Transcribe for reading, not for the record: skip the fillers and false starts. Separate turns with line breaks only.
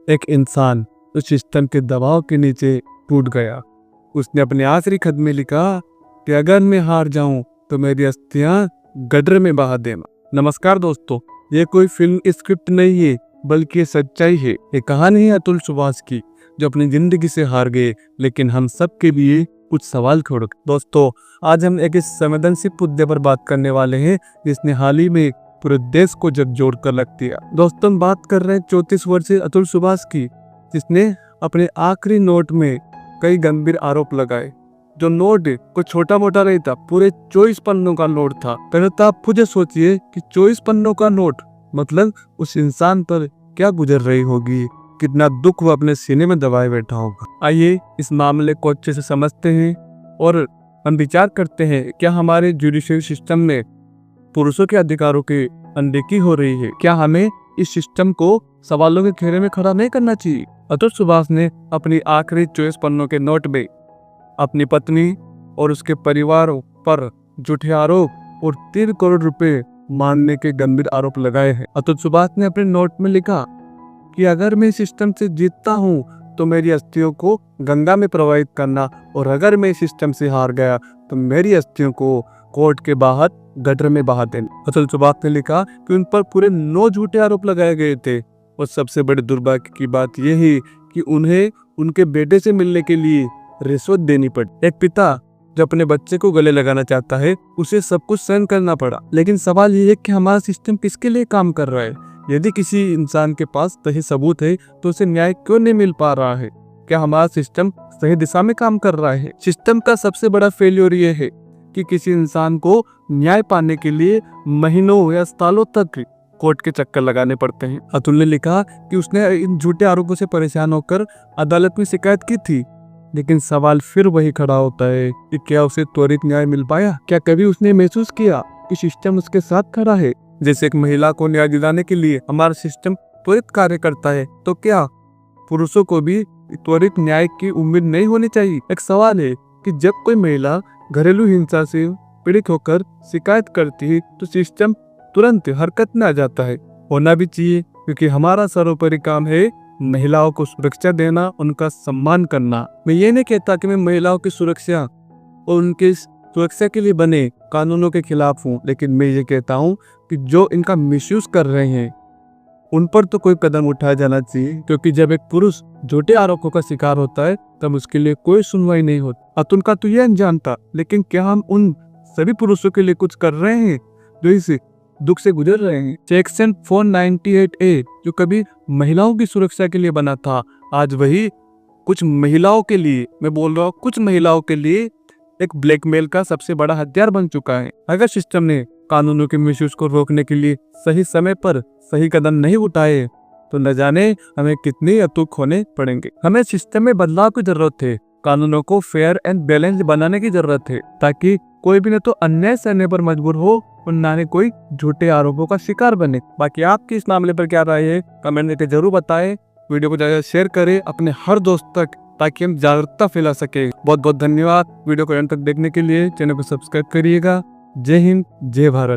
एक इंसान उस सिस्टम के दबाव के नीचे टूट गया। उसने अपने आखिरी खत में लिखा कि अगर मैं हार जाऊं तो मेरी अस्थियां गटर में बहा देना। नमस्कार दोस्तों, ये कोई फिल्म स्क्रिप्ट नहीं है, बल्कि ये सच्चाई है। ये कहानी है अतुल सुभाष की, जो अपनी जिंदगी से हार गए, लेकिन हम सब के लिए कुछ सवाल छोड़ गए। दोस्तों, आज हम एक इस संवेदनशील मुद्दे पर बात करने वाले हैं जिसने हाल ही में पूरे देश को झकझोर कर रख दिया। दोस्तों, हम बात कर रहे हैं 34 वर्षीय अतुल सुभाष की, जिसने अपने आखिरी नोट में कई गंभीर आरोप लगाए। जो नोट कोई छोटा मोटा नहीं था, पूरे 24 पन्नों का नोट था। पहले तो आप खुद सोचिए कि 24 पन्नों का नोट मतलब उस इंसान पर क्या गुजर रही होगी, कितना दुख वो अपने सीने में दबाए बैठा होगा। आइए इस मामले को अच्छे से समझते हैं और हम विचार करते हैं, क्या हमारे जुडिशियल सिस्टम में पुरुषों के अधिकारों की अनदेखी हो रही है? क्या हमें इस सिस्टम को सवालों के घेरे में खड़ा नहीं करना चाहिए? अतुल सुभाष ने अपनी आखिरी 24 पन्नों के नोट में अपनी पत्नी और उसके परिवार पर झूठे आरोप और 3 करोड़ रुपए मांगने के गंभीर आरोप लगाए हैं। अतुल सुभाष ने अपने नोट में लिखा कि अगर मैं सिस्टम से जीतता हूं तो मेरी अस्थियों को गंगा में प्रवाहित करना, और अगर मैं सिस्टम से हार गया तो मेरी अस्थियों को कोर्ट के बाहर गटर में बहा देना। अतुल सुभाष ने लिखा कि उन पर पूरे 9 झूठे आरोप लगाए गए थे, और सबसे बड़े दुर्भाग्य की बात यह है कि उन्हें उनके बेटे से मिलने के लिए रिश्वत देनी पड़ी। एक पिता जो अपने बच्चे को गले लगाना चाहता है, उसे सब कुछ सहन करना पड़ा। लेकिन सवाल ये है कि हमारा सिस्टम किसके लिए काम कर रहा है? यदि किसी इंसान के पास सही सबूत है तो उसे न्याय क्यों नहीं मिल पा रहा है? क्या हमारा सिस्टम सही दिशा में काम कर रहा है? सिस्टम का सबसे बड़ा फेल्योर ये है कि किसी इंसान को न्याय पाने के लिए महीनों या सालों तक कोर्ट के चक्कर लगाने पड़ते हैं। अतुल ने लिखा कि उसने इन झूठे आरोपों से परेशान होकर अदालत में शिकायत की थी, लेकिन सवाल फिर वही खड़ा होता है कि क्या उसे त्वरित न्याय मिल पाया? क्या कभी उसने महसूस किया कि सिस्टम उसके साथ खड़ा है? जैसे एक महिला को न्याय दिलाने के लिए हमारा सिस्टम त्वरित कार्य करता है, तो क्या पुरुषों को भी त्वरित न्याय की उम्मीद नहीं होनी चाहिए? एक सवाल है कि जब कोई महिला घरेलू हिंसा से पीड़ित होकर शिकायत करती है तो सिस्टम तुरंत हरकत में आ जाता है। होना भी चाहिए, क्योंकि हमारा सर्वोपरि काम है महिलाओं को सुरक्षा देना, उनका सम्मान करना। मैं ये नहीं कहता कि मैं महिलाओं की सुरक्षा और उनकी सुरक्षा के लिए बने कानूनों के खिलाफ हूँ, लेकिन मैं ये कहता हूँ कि जो इनका मिसयूज कर रहे हैं उन पर तो कोई कदम उठाया जाना चाहिए, क्योंकि जब एक पुरुष झूठे आरोपों का शिकार होता है तब उसके लिए कोई सुनवाई नहीं होती। अतुल का तो यह अनजान था, लेकिन क्या हम उन सभी पुरुषों के लिए कुछ कर रहे हैं जो इस दुख से गुजर रहे हैं? सेक्शन 498A जो कभी महिलाओं की सुरक्षा के लिए बना था, आज वही कुछ महिलाओं के लिए, मैं बोल रहा हूँ कुछ महिलाओं के लिए, एक ब्लैकमेल का सबसे बड़ा हथियार बन चुका है। अगर सिस्टम ने कानूनों के मिसयूज को रोकने के लिए सही समय पर सही कदम नहीं उठाए तो न जाने हमें कितने अतुक होने पड़ेंगे। हमें सिस्टम में बदलाव की जरूरत है, कानूनों को फेयर एंड बैलेंस बनाने की जरूरत है, ताकि कोई भी न तो अन्याय सहने पर मजबूर हो और न ही कोई झूठे आरोपों का शिकार बने। बाकी आपकी इस मामले पर क्या राय है, कमेंट करके जरूर बताएं। वीडियो को ज्यादा शेयर करें अपने हर दोस्त तक, ताकि हम जागरूकता फैला सके। बहुत बहुत धन्यवाद वीडियो को अंत तक देखने के लिए। चैनल को सब्सक्राइब करिएगा। जय हिंद, जय भारत।